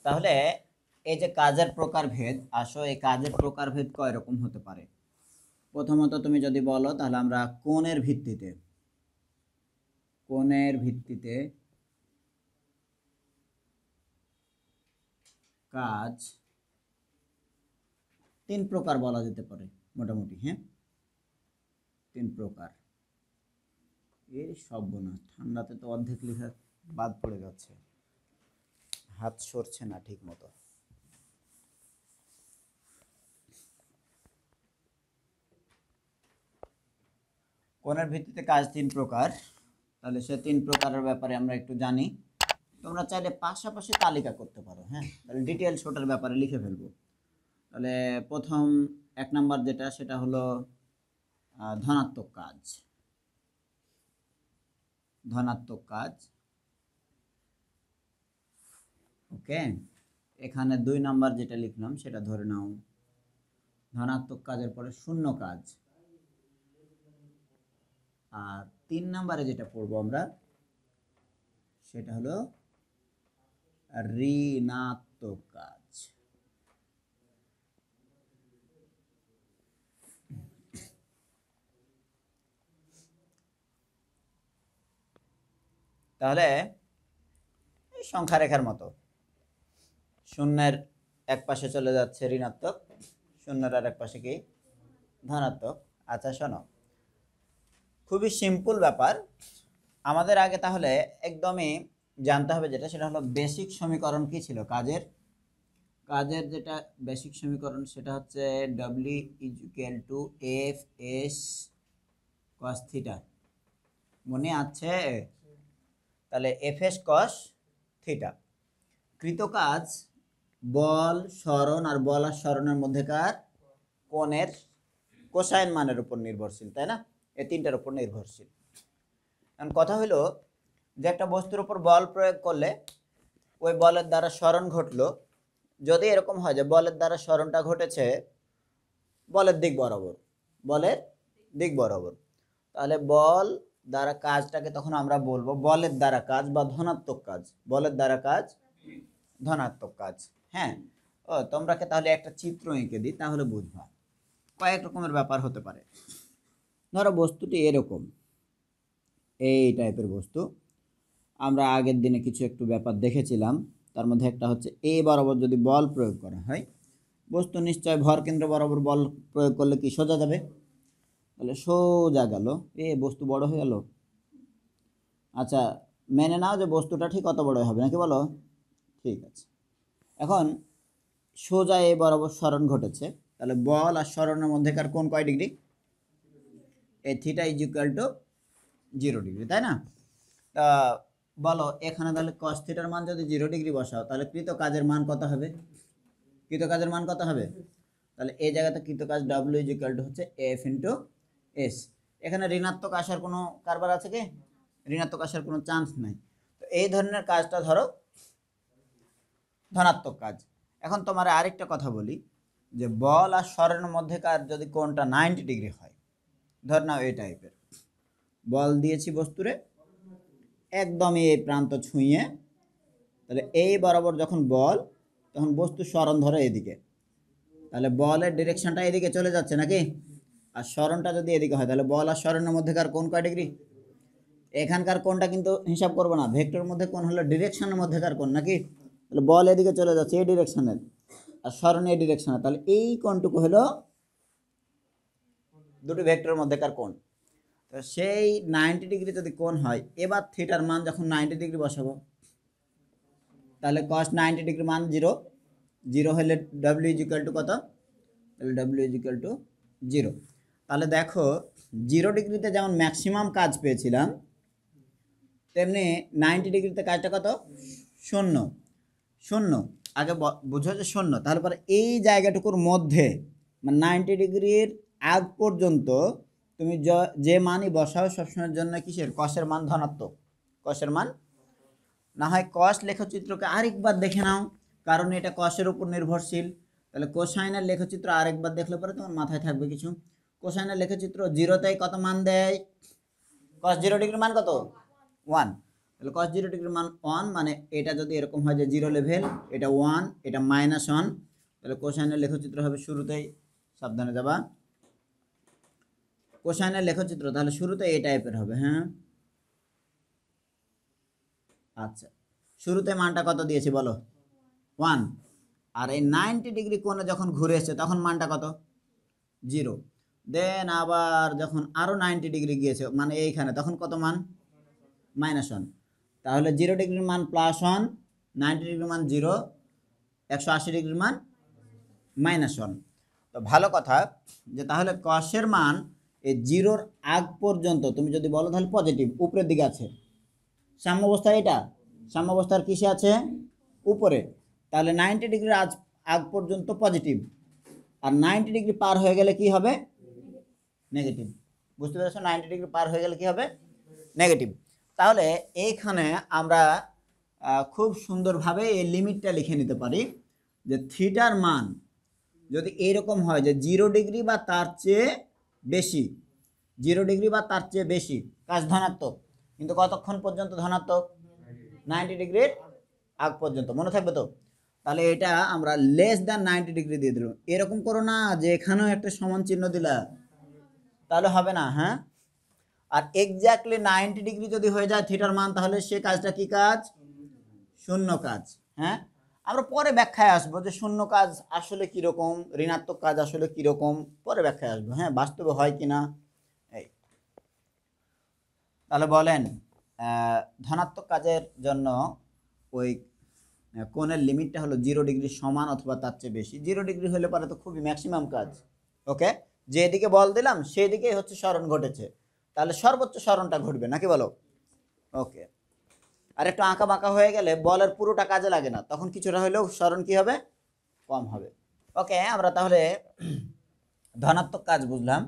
তাহলে এই যে কাজের প্রকারভেদ, আসো এই কাজের প্রকারভেদ কয় রকম হতে পারে। প্রথমত তুমি যদি বলো তাহলে আমরা কোণের ভিত্তিতে কাজ 3 প্রকার বলা যেতে পারে মোটামুটি। হ্যাঁ, 3 প্রকার। এই সর্বনাশ, ঠান্ডাতে তো অর্ধেক লেখা বাদ পড়ে যাচ্ছে, হাত সরছে না ঠিক মতো। কোণের ভিত্তিতে কাজ 3 প্রকার। তাহলে সে 3 প্রকারের ব্যাপারে আমরা একটু জানি। তোমরা চাইলে পাশাপাশি তালিকা করতে পারো। হ্যাঁ, তাহলে ডিটেলস ওটার ব্যাপারে লিখে ফেলবো। তাহলে প্রথম 1 নাম্বার যেটা, সেটা হলো ধনাত্মক কাজ। ওকে, এখানে 2 নাম্বার যেটা লিখলাম সেটা ধরে নাও ধনাত্মক কাজের পরে শূন্য কাজ। আর 3 নাম্বারে যেটা পড়বো আমরা সেটা হলো ঋণাত্মক কাজ। তাহলে এই সংখ্যা রেখার মতো, শূন্যের এক পাশে চলে যাচ্ছে ঋণাত্মক, শূন্যের আর এক পাশে কি ধনাত্মক। আচ্ছা শোনো, খুবই সিম্পল ব্যাপার। আমাদের আগে তাহলে একদমই জানতে হবে যেটা, সেটা হলো বেসিক সমীকরণ কি ছিল কাজের। যেটা বেসিক সমীকরণ সেটা হচ্ছে W = F(s) cos θ। মনে আছে? তাহলে F(s) cos θ কৃত কাজ বল, সরণ আর বল আর সরণের মধ্যেকার কোণের কোসাইন মানের উপর নির্ভরশীল, তাই না? এই তিনটার উপর নির্ভরশীল। এখন কথা হলো যে একটা বস্তুর উপর বল প্রয়োগ করলে ওই বলের দ্বারা সরণ ঘটলো। যদি এরকম হয় যে বলের দ্বারা সরণটা ঘটেছে বলের দিক বরাবর, তাহলে বল দ্বারা কাজটাকে তখন আমরা বলবো বলের দ্বারা কাজ বা ধনাত্মক কাজ। ধনাত্মক কাজ। হ্যাঁ, ও তোমরাকে তাহলে একটা চিত্র এঁকে দিই, তাহলে বুঝবা। কয়েক রকমের ব্যাপার হতে পারে। ধরো বস্তুটি এরকম, এই টাইপের বস্তু। আমরা আগের দিনে কিছু একটু ব্যাপার দেখেছিলাম, তার মধ্যে একটা হচ্ছে এ বরাবর যদি বল প্রয়োগ করা হয়, বস্তু নিশ্চয় ভর কেন্দ্র বরাবর বল প্রয়োগ করলে কি সোজা যাবে? তাহলে সোজা গেল, বস্তু বড় হয়ে গেল। আচ্ছা, মেনে নাও যে বস্তুটা ঠিক কত বড় হবে, নাকি বলো? ঠিক আছে। এখন সোজা এ বরাবর সরণ ঘটেছে, তাহলে বল আর সরণের মধ্যেকার কোণ কয় ডিগ্রি? এ θ = 0 ডিগ্রি, তাই না? তা বলো এখানে তাহলে cos θ মান যদি 0 ডিগ্রি বসাও, তাহলে কৃত কাজের মান কত হবে? তাহলে এই জায়গাতে কৃত কাজ W হচ্ছে F(s). এখানে ঋণাত্মক আসার কোনো কারবার আছে কি? ঋণাত্মক আসার কোনো চান্স নাই। তো এই ধরনের কাজটা ধরো ধনাত্মক কাজ। এখন তোমার আরেকটা কথা বলি, যে বল আর সরণের মধ্যেকার যদি কোণটা 90 ডিগ্রি হয়, ধর নাও এই টাইপের বল দিয়েছি বস্তুরে, একদমই এই প্রান্ত ছুঁয়ে, তাহলে এই বরাবর যখন বল, তখন বস্তু সরণ ধরে এদিকে, তাহলে বলের ডিরেকশনটা এদিকে চলে যাচ্ছে নাকি? আর সরণটা যদি এদিকে হয়, তাহলে বল আর সরণের মধ্যেকার কোণ কয় ডিগ্রি? এখানকার কোণটা কিন্তু হিসাব করবো না, ভেক্টর মধ্যে কোণ হলো ডিরেকশনের মধ্যেকার কোণ, নাকি? তাহলে বল এদিকে চলে যাচ্ছে এই ডিরেকশনের, আর সরণ এই ডিরেকশনে, তাহলে এই কোণটুকু হলো দুটি ভেক্টরের মধ্যেকার কোণ। তো সেই 90 ডিগ্রি যদি কোণ হয়, এবার থিটার মান যখন 90 ডিগ্রি বসাবো, তাহলে cos 90 ডিগ্রি মান 0 হলে W = কত? তাহলে W = 0। তাহলে দেখো 0 ডিগ্রিতে যেমন ম্যাক্সিমাম কাজ পেয়েছিলাম, তেমনি 90 ডিগ্রিতে কাজটা কত? 0। আগে বুঝো যে 0। তাহলে পরে এই জায়গাটুকুর মধ্যে মানে 90 ডিগ্রির আগ পর্যন্ত তুমি যে মানই বসাও সবসময়ের জন্য কিসের? কসের মান ধনাত্মক। কসের মান না হয় কস লেখচিত্রকে আরেকবার দেখে নাও, কারণ এটা কসের উপর নির্ভরশীল। তাহলে কোসাইনের লেখচিত্র আরেকবার দেখলে পরে তোমার মাথায় থাকবে কিছু। কোসাইনের লেখচিত্র 0তেই কত মান দেয়? cos 0 ডিগ্রি মান কত? 1। তাহলে cos 0 ডিগ্রির মান 1, মানে এটা যদি এরকম হয় যে 0 লেভেল, এটা 1, এটা -1, তাহলে কোসাইনের লেখচিত্র হবে শুরুতেই, সাবধানে যাবা, কোসাইনের লেখচিত্র তাহলে শুরুতে এই টাইপের হবে। হ্যাঁ, আচ্ছা, শুরুতে মানটা কত দিয়েছি বলো? 1। আর এই 90 ডিগ্রি কোণে যখন ঘুরে এসছে তখন মানটা কত? 0। দেন আবার যখন আরও 90 ডিগ্রি গিয়েছে মানে এইখানে, তখন কত মান? -1। তাহলে 0 ডিগ্রির মান +1, 90 ডিগ্রির মান 0, 180 ডিগ্রির মান -1। তো ভালো কথা যে তাহলে কসের মান এই 0-র আগ পর্যন্ত তুমি যদি বলো তাহলে পজিটিভ, উপরের দিকে আছে। সাম্যাবস্থা, এটা সাম্যাবস্থার কিসে আছে? উপরে। তাহলে 90 ডিগ্রির আগ পর্যন্ত পজিটিভ, আর 90 ডিগ্রি পার হয়ে গেলে কি হবে? নেগেটিভ। বুঝতে পেরেছো? 90 ডিগ্রি পার হয়ে গেলে কি হবে? নেগেটিভ। তাহলে এইখানে আমরা খুব সুন্দরভাবে এই লিমিটটা লিখে নিতে পারি যে থিটার মান যদি এইরকম হয় যে 0 ডিগ্রি বা তার চেয়ে বেশি, 0 ডিগ্রি বা তার চেয়ে বেশি, কাজ ধনাত্মক, কিন্তু কতক্ষণ পর্যন্ত ধনাত্মক? 90 ডিগ্রির আগ পর্যন্ত। মনে থাকবে তো? তাহলে এটা আমরা লেস দ্যান 90 ডিগ্রি দিয়ে দিলাম। এরকম করো না যে এখানেও একটা সমান চিহ্ন দিলা, তাহলে হবে না। হ্যাঁ, আর এক্স্যাক্টলি 90 ডিগ্রি যদি হয়ে যায় থিটার মান, তাহলে সে কাজটা কি কাজ? শূন্য কাজ। হ্যাঁ, আমরা পরে ব্যাখ্যায় আসবো যে শূন্য কাজ আসলে কীরকম, ঋণাত্মক কাজ আসলে কীরকম, পরে ব্যাখ্যায় আসবো। হ্যাঁ, বাস্তবে হয় কি না। এই তাহলে বলেন ধনাত্মক কাজের জন্য ওই কোণের লিমিটটা হলো 0 ডিগ্রি সমান অথবা তার চেয়ে বেশি। 0 ডিগ্রি হলে পরে তো খুবই ম্যাক্সিমাম কাজ। ওকে, যেদিকে বল দিলাম সেদিকেই হচ্ছে স্মরণ ঘটেছে, তাহলে সর্বোচ্চ স্মরণটা ঘটবে নাকি বলো? ওকে, আর একটু আঁকা বাঁকা হয়ে গেলে বলের পুরোটা কাজে লাগে না, তখন কিছুটা হলেও স্মরণ কি হবে? কম হবে। ওকে, আমরা তাহলে ধনাত্মক কাজ বুঝলাম,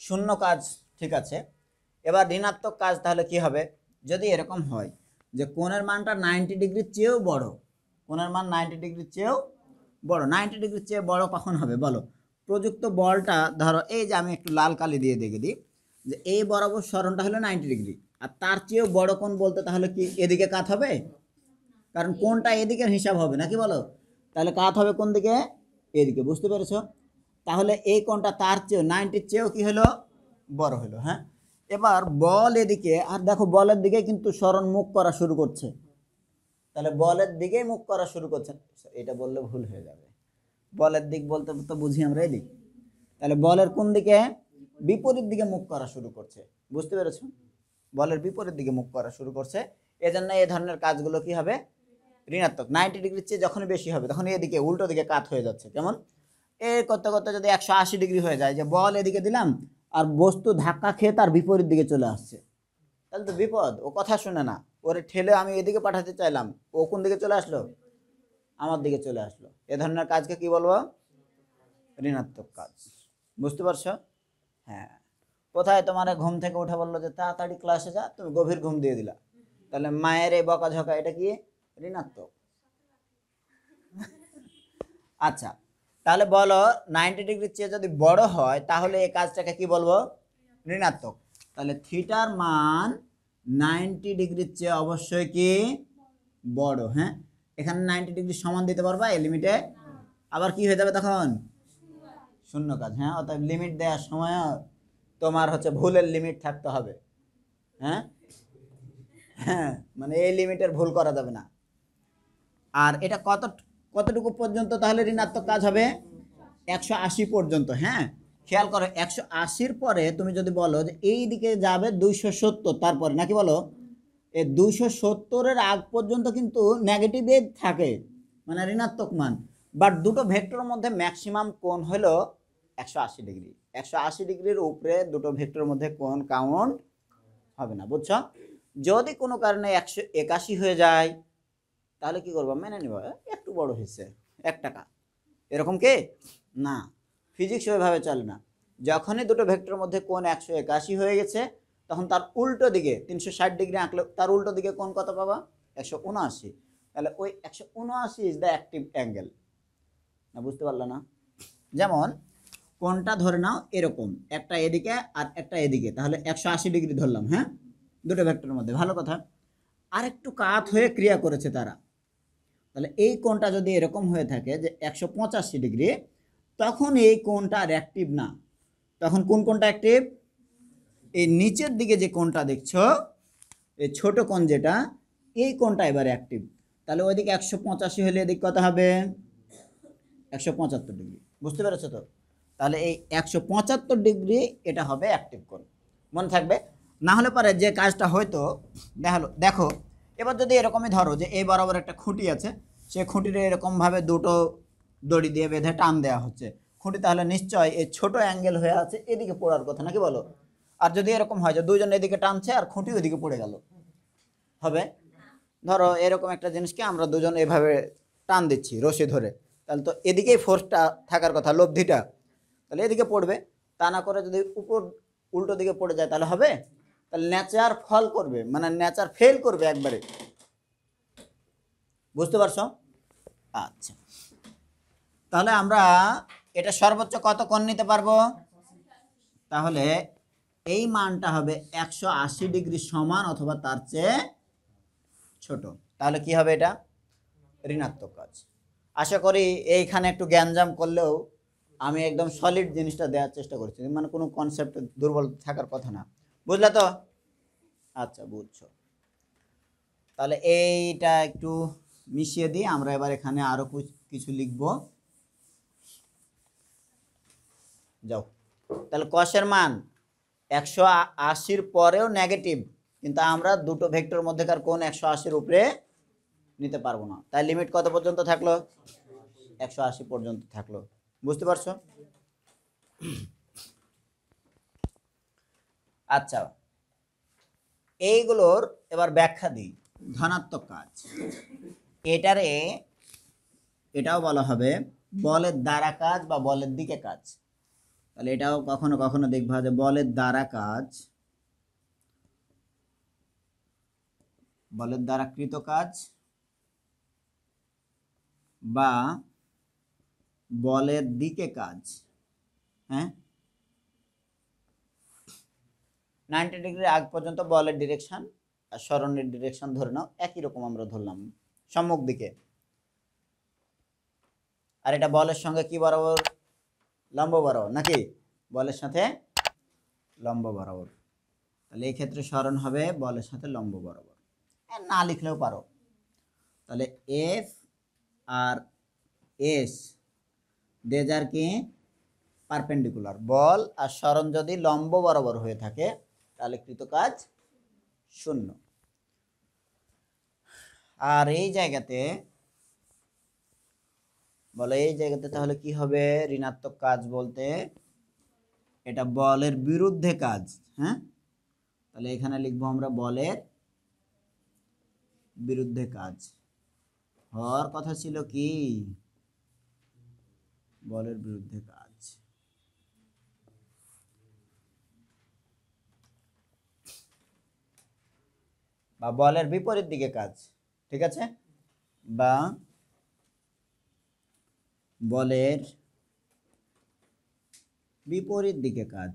শূন্য কাজ ঠিক আছে। এবার ঋণাত্মক কাজ তাহলে কি হবে? যদি এরকম হয় যে কোণের মানটা 90 ডিগ্রির চেয়েও বড়, কোণের মান 90 ডিগ্রির চেয়েও বড়, 90 ডিগ্রির চেয়ে বড় কখন হবে বলো? প্রযুক্ত বলটা ধরো এই যে আমি একটু লাল কালি দিয়ে দেখে দিই যে এই বরাবর স্মরণটা হলো 90 ডিগ্রি, আর তার চেয়েও বড় কোণ বলতে তাহলে কি এদিকে কাত হবে? কারণ কোণটা এদিকের হিসাব হবে নাকি বলো? তাহলে কাত হবে কোন দিকে? এদিকে। বুঝতে পেরেছো? তাহলে এই কোণটা তার চেয়েও 90-র চেয়েও কি হলো? বড় হলো। হ্যাঁ, এবার বল এদিকে, আর দেখো বলের দিকে কিন্তু স্মরণ মুখ করা শুরু করছে, তাহলে বলের দিকেই মুখ করা শুরু করছে। এটা বললে ভুল হয়ে যাবে, বলের দিক বলতে তো বুঝি আমরা এদিক, তাহলে বলের কোন দিকে? বিপরীত দিকে মুখ করা শুরু করছে। বুঝতে পেরেছো? বলের বিপরীত দিকে মুখ করা শুরু করছে, এজন্য এই ধরনের কাজগুলো কি হবে? ঋণাত্মক। 90 ডিগ্রির চেয়ে যখনই বেশি হবে তখন এদিকে উল্টো দিকে কাত হয়ে যাচ্ছে। কেমন? এই করতে করতে যদি 180 ডিগ্রি হয়ে যায়, যে বল এদিকে দিলাম আর বস্তু ধাক্কা খেয়ে তার বিপরীত দিকে চলে আসছে, তাহলে তো বিপদ। ও কথা শুনে না, ওরে ঠেলে আমি এদিকে পাঠাতে চাইলাম, ও কোন দিকে চলে আসলো? আমার দিকে চলে আসলো। এ ধরনের কাজকে কি বলবো? ঋণাত্মক কাজ। বুঝতে পারছো? হ্যাঁ, কোথায় তোমার ঘুম থেকে উঠে বললো যে তাড়াতাড়ি ক্লাসে যা, তুমি গভীর ঘুম দিয়ে দিলা, তাহলে মায়ের এই বকাঝকা, এটা কি? ঋণাত্মক। আচ্ছা, তাহলে বলো 90 ডিগ্রির চেয়ে যদি বড় হয় তাহলে এই কাজটাকে কি বলবো? ঋণাত্মক। তাহলে থিটার মান 90 ডিগ্রির চেয়ে অবশ্যই কি বড়। হ্যাঁ, এখানে 90 ডিগ্রি সমান দিতে পারবা এই লিমিটে? আবার কি হয়ে যাবে তখন? শূন্য কাজ। হ্যাঁ, অর্থাৎ লিমিট দেওয়ার সময় তোমার হচ্ছে ভুলের লিমিট থাকতে হবে। হ্যাঁ হ্যাঁ, মানে এই লিমিটের ভুল করা যাবে না। আর এটা কতটুকু পর্যন্ত তাহলে ঋণাত্মক কাজ হবে? 180 পর্যন্ত। হ্যাঁ, খেয়াল করো, 180-র পরে তুমি যদি বলো যে এই দিকে যাবে 270, তারপরে নাকি বলো এই 270-এর আগ পর্যন্ত কিন্তু নেগেটিভ থাকে, মানে ঋণাত্মক মান। বাট দুটো ভেক্টরের মধ্যে ম্যাক্সিমাম কোণ হলো 180 ডিগ্রি। 180 ডিগ্রির উপরে দুটো ভেক্টরের মধ্যে কোণ কাউন্ট হবে না। বুঝছো? যদি কোনো কারণে 181 হয়ে যায় তাহলে কি করবো? মেনে নিব, একটু বড় হয়েছে 1 টাকা, এরকম কি না, ফিজিক্স ওইভাবে চলে না। যখনই দুটো ভেক্টরের মধ্যে কোণ 181 হয়ে গেছে তখন তার উল্টো দিকে 360 ডিগ্রি আঁকলে তার উল্টো দিকে কোণ কত পাবা? 179। তাহলে ওই 179 ইজ দ্য অ্যাক্টিভ অ্যাঙ্গেল। না, বুঝতে পারলো না? যেমন কোণটা ধরে নাও এরকম, একটা এদিকে আর একটা এদিকে, তাহলে 180 ডিগ্রি ধরলাম। হ্যাঁ, দুটো ভেক্টরের মধ্যে। ভালো কথা। আরেকটু কাত হয়ে ক্রিয়া করেছে তারা, তাহলে এই কোণটা যদি এরকম হয়ে থাকে যে 185 ডিগ্রি, তখন এই কোণটা আর অ্যাক্টিভ না। তখন কোন কোণটা অ্যাক্টিভ? এই নিচের দিকে যে কোণটা দেখছো, এই ছোট কোণ যেটা, এই কোণটা এবার অ্যাক্টিভ। তাহলে ওইদিকে 185 হলে এদিকে কত হবে? 175 ডিগ্রি। বুঝতে পেরেছো তো? তাহলে এই 175 ডিগ্রি এটা হবে অ্যাক্টিভ কোণ, মনে থাকবে। না হলে পারে যে কাজটা হয়তো দেখো, এবার যদি এরকমই ধরো যে এই বরাবর একটা খুঁটি আছে, সে খুঁটিটা এরকমভাবে দুটো দড়ি দিয়ে বেঁধে টান দেওয়া হচ্ছে খুঁটি, তাহলে নিশ্চয় এই ছোট অ্যাঙ্গেল হয়ে আছে এদিকে পড়ার কথা, নাকি বলো? আর যদি এরকম হয় যে দুইজন এদিকে টানছে আর খুঁটি ওইদিকে পড়ে গেল, হবে? ধরো এরকম একটা জিনিসকে আমরা দুজন এভাবে টান দিচ্ছি রশি ধরে, তাহলে তো এদিকেই ফোর্সটা থাকার কথা, লব্ধিটা, তাহলে এদিকে পড়বে। তা না করে যদি উপর উল্টো দিকে পড়ে যায় তাহলে হবে? তাহলে নেচার ফল করবে, মানে নেচার ফেল করবে একবারে। বুঝতে পারছো? আচ্ছা, তাহলে আমরা এটা সর্বোচ্চ কত কোণ নিতে পারবো? তাহলে এই মানটা হবে 180 ডিগ্রি সমান অথবা তার চেয়ে ছোট। তাহলে কি হবে? এটা ঋণাত্মক কাজ। আশা করি এইখানে একটু জ্ঞানজাম করলেও আমি একদম সলিড জিনিসটা দেওয়ার চেষ্টা করছি, মানে কোনো কনসেপ্ট দুর্বল থাকার কথা না। বুঝলে তো? আচ্ছা, বুঝছো। তাহলে এইটা একটু মিশিয়ে দিই আমরা, এবার এখানে আরো কিছু লিখব। যাও, তাহলে কসের মান 180-র পরেও নেগেটিভ, কিন্তু আমরা দুটো ভেক্টর মধ্যেকার কোণ 180-র উপরে নিতে পারবো না, তাই লিমিট কত পর্যন্ত থাকলো? 180 পর্যন্ত থাকলো। বুঝতে পারছো? আচ্ছা, এইগুলোর এবার ব্যাখ্যা দিই। ধনাত্মক কাজ, এটাও বলা হবে বলের দ্বারা কাজ বা বলের দিকে কাজ। তাহলে এটাও কখনো কখনো দেখবা যে বলের দ্বারা কাজ, বলের দ্বারা কৃত কাজ বা বলের দিকে কাজ। হ্যাঁ, 90 ডিগ্রি আগ পর্যন্ত বলের ডিরেকশন আর সরণের ডিরেকশন ধরে নাও একই রকম আমরা ধরলাম, সম্মুখ দিকে। আর এটা বলের সঙ্গে কি বরাবর? লম্ব বরাবর, নাকি? বলের সাথে লম্ব বরাবর। তাহলে এই ক্ষেত্রে সরণ হবে বলের সাথে লম্ব বরাবর, না লিখলেও পারো। তাহলে এফ আর এস দেজার কি পারপেন্ডিকুলার, বল আর সরণ যদি লম্ব বরাবর হয়ে থাকে তাহলে কৃত কাজ 0। আর এই জায়গাতে বলে, এই জায়গাতে তাহলে কি হবে? ঋণাত্মক কাজ বলতে এটা বলের বিরুদ্ধে কাজ। হ্যাঁ, তাহলে এখানে লিখবো আমরা বলের বিরুদ্ধে কাজ। হওয়ার কথা ছিল কি? বলের বিরুদ্ধে কাজ। বা বলের বিপরীত দিকে কাজ, ঠিক আছে? বা বলের বিপরীত দিকে কাজ।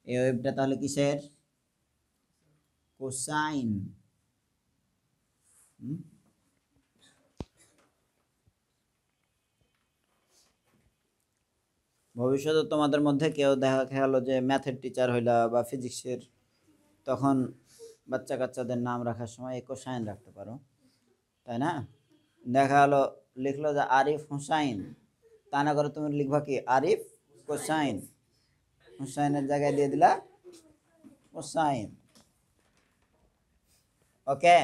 এই ওয়েভটা তাহলে কিসের? কোসাইন। ভবিষ্যতে তোমাদের মধ্যে কেউ দেখা গেল যে ম্যাথের টিচার হইলা বা ফিজিক্সের, তখন বাচ্চা কাচ্চাদের নাম রাখার সময় কোসাইন রাখতে পারো, তাই না? দেখা গেলো লিখলো যে আরিফ হুসাইন, তা না করে তুমি লিখবা কি আরিফ কোসাইন, হুসাইনের জায়গায় দিয়ে দিলা কোসাইন। ওকে,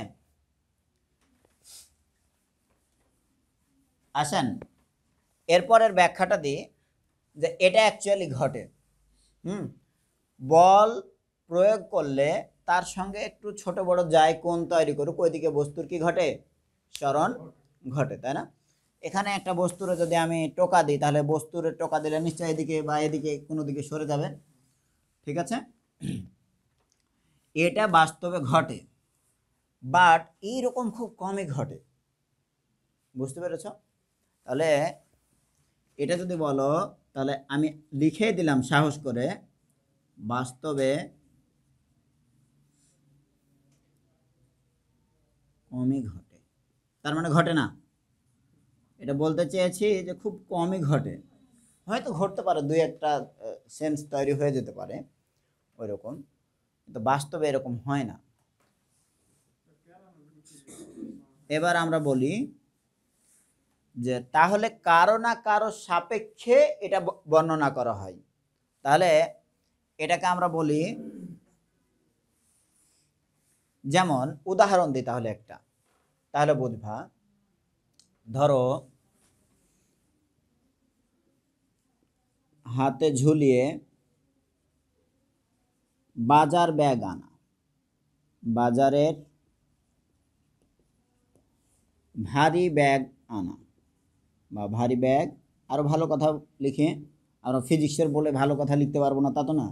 আসেন এরপরের ব্যাখ্যাটা দিই যে এটা অ্যাকচুয়ালি ঘটে। বল প্রয়োগ করলে তার সঙ্গে একটু ছোট বড় যায় কোণ তৈরি করুক, ওইদিকে বস্তুর কি ঘটে? সরণ ঘটে, তাই না? এখানে একটা বস্তুর যদি আমি টোকা দিই, তাহলে বস্তুর টোকা দিলে নিশ্চয়ই এদিকে বা এদিকে কোনো দিকে সরে যাবে, ঠিক আছে? এটা বাস্তবে ঘটে, বাট এইরকম খুব কমই ঘটে। বুঝতে পেরেছ? তাহলে এটা যদি বলো তাহলে আমি লিখে দিলাম সাহস করে, বাস্তবে কমই ঘটে। তার মানে ঘটে না, এটা বলতে চেয়েছি যে খুব কমই ঘটে। হয়তো ঘটতে পারে, দুই একটা সেন্স তৈরি হয়ে যেতে পারে ওই রকম, কিন্তু বাস্তবে এরকম হয় না। এবার আমরা বলি যে তাহলে কারো না কারো সাপেক্ষে এটা বর্ণনা করা হয়। তাহলে এটাকে আমরা বলি, যেমন উদাহরণ দিই তাহলে একটা, তাহলে বুঝবা। ধরো হাতে ঝুলিয়ে বাজার ব্যাগ আনা, বাজারের ভারী ব্যাগ আনা বা ভারী ব্যাগ, আরো ভালো কথা লিখে, আমরা ফিজিক্সের বলে ভালো কথা লিখতে পারবো না তা তো না।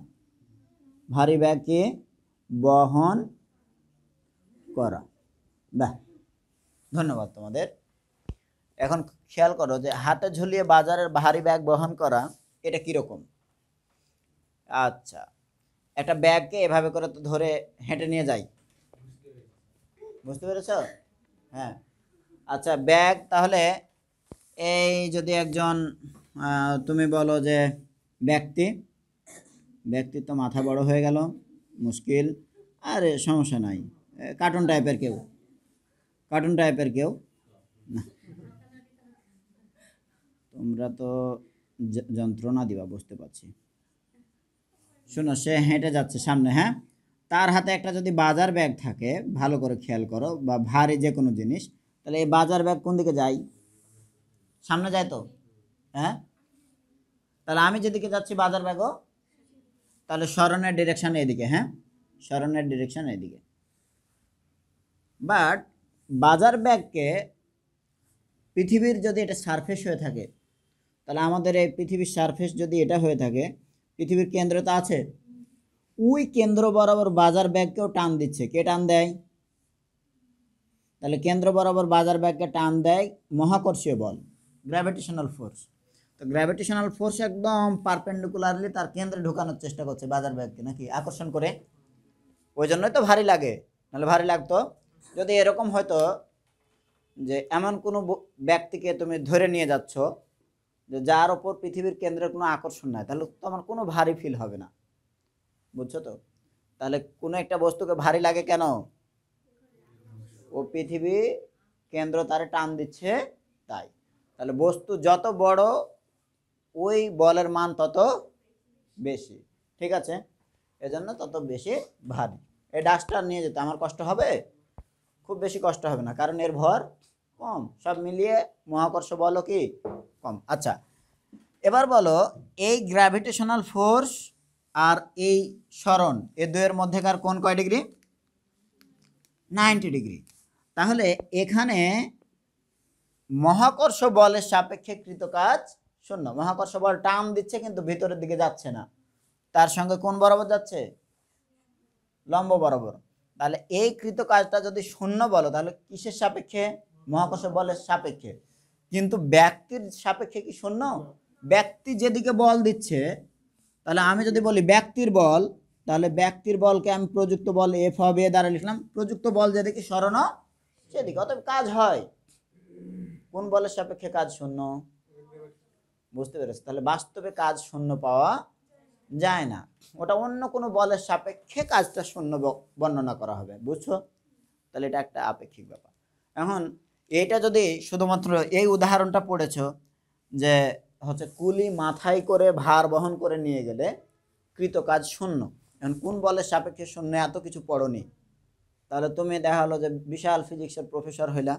ভারী ব্যাগকে বহন করা। বাহ, ধন্যবাদ তোমাদের। এখন খেয়াল করো যে হাতে ঝুলিয়ে বাজারের ভারী ব্যাগ বহন করা, এটা কিরকম? আচ্ছা, একটা ব্যাগকে এভাবে করে তো ধরে হেঁটে নিয়ে যাই, বুঝতে পেরেছ? হ্যাঁ, আচ্ছা ব্যাগ, তাহলে এই যদি একজন তুমি বলো যে ব্যক্তি, ব্যক্তির তো মাথা বড় হয়ে গেল, মুশকিল, আরে সমস্যা নাই, কার্টুন টাইপের কেউ, কার্টুন টাইপের কেউ না, তোমরা তো যন্ত্রণা দিবা বুঝতে পারছি। শোনো, সে হেঁটে যাচ্ছে সামনে, হ্যাঁ, তার হাতে একটা যদি বাজার ব্যাগ থাকে, ভালো করে খেয়াল করো, বা ভারী যে কোনো জিনিস, তাহলে এই বাজার ব্যাগ কোন দিকে যায়? সামনে যায় তো, হ্যাঁ। তাহলে আমি যেদিকে যাচ্ছি বাজার ব্যাগও তাহলে সরণের ডিরেকশন এদিকে, হ্যাঁ, সরণের ডিরেকশন এদিকে। বাট বাজার ব্যাগকে পৃথিবীর যদি এটা সারফেস হয়ে থাকে, তাহলে আমাদের এই পৃথিবীর সারফেস যদি এটা হয়ে থাকে, পৃথিবীর কেন্দ্র তো আছে, ওই কেন্দ্র বরাবর বাজার ব্যাগকেও টান দিচ্ছে, কে টান দেয়? তাহলে কেন্দ্র বরাবর বাজার ব্যাগকে টান দেয় মহাকর্ষীয় বল, গ্র্যাভিটেশনাল ফোর্স। তো গ্র্যাভিটেশনাল ফোর্স একদম পারপেন্ডিকুলারলি তার কেন্দ্রে ঢোকানোর চেষ্টা করছে বাজার ব্যাগকে, নাকি আকর্ষণ করে, ওই জন্যই তো ভারী লাগে, নাহলে ভারী লাগতো? যদি এরকম হয়তো যে এমন কোনো ব্যক্তিকে তুমি ধরে নিয়ে যাচ্ছ যে যার ওপর পৃথিবীর কেন্দ্রের কোনো আকর্ষণ নাই, তাহলে তোমার কোনো ভারী ফিল হবে না, বুঝছো তো? তাহলে কোনো একটা বস্তুকে ভারী লাগে কেন? ও পৃথিবী কেন্দ্র তারে টান দিচ্ছে তাই। তাহলে বস্তু যত বড়, ওই বলের মান তত বেশি, ঠিক আছে? এজন্য তত বেশি ভারী। এই ডাস্টার নিয়ে যেতে আমার কষ্ট হবে? খুব বেশি কষ্ট হবে না, কারণ এর ভর কম, সব মিলিয়ে মহাকর্ষ বলও কি কম। আচ্ছা, এবার বলো এই গ্র্যাভিটেশনাল ফোর্স আর এই সরণ, এ দুয়ের মধ্যেকার কোণ কয় ডিগ্রি? 90 ডিগ্রি। তাহলে এখানে মহাকর্ষ বলের সাপেক্ষে কৃত কাজ শূন্য। মহাকর্ষ বল টান দিচ্ছে কিন্তু ভিতরের দিকে যাচ্ছে না, তার সঙ্গে কোণ বরাবর যাচ্ছে? লম্ব বরাবর। তাহলে এই কৃত কাজটা যদি শূন্য বলো, তাহলে কিসের সাপেক্ষে? মহাকর্ষ বলের সাপেক্ষে। কিন্তু ব্যক্তির সাপেক্ষে কি শূন্য? ব্যক্তি যেদিকে বল দিচ্ছে, তাহলে আমি যদি বলি ব্যক্তির বল, তাহলে ব্যক্তির বলকে আমি প্রযুক্ত বল এফ অফ এ দ্বারা লিখলাম, প্রযুক্ত বল যেদিকে সরণ সেদিকে, অতএব কাজ হয়। কোন বলের সাপেক্ষে কাজ শূন্য? বুঝতে পেরেছো? তাহলে বাস্তবে কাজ শূন্য পাওয়া যায় না, ওটা অন্য কোনো বলের সাপেক্ষে কাজটা শূন্য বর্ণনা করা হবে, বুঝছো? তাহলে এটা একটা আপেক্ষিক ব্যাপার। এখন এইটা যদি শুধুমাত্র এই উদাহরণটা পড়েছো যে হচ্ছে কুলি মাথায় করে ভার বহন করে নিয়ে গেলে কৃত কাজ শূন্য, এখন কোন বলের সাপেক্ষে শূন্য এত কিছু পড়োনি, তাহলে তুমি দেখা হলো যে বিশাল ফিজিক্সের প্রফেসর হইলা,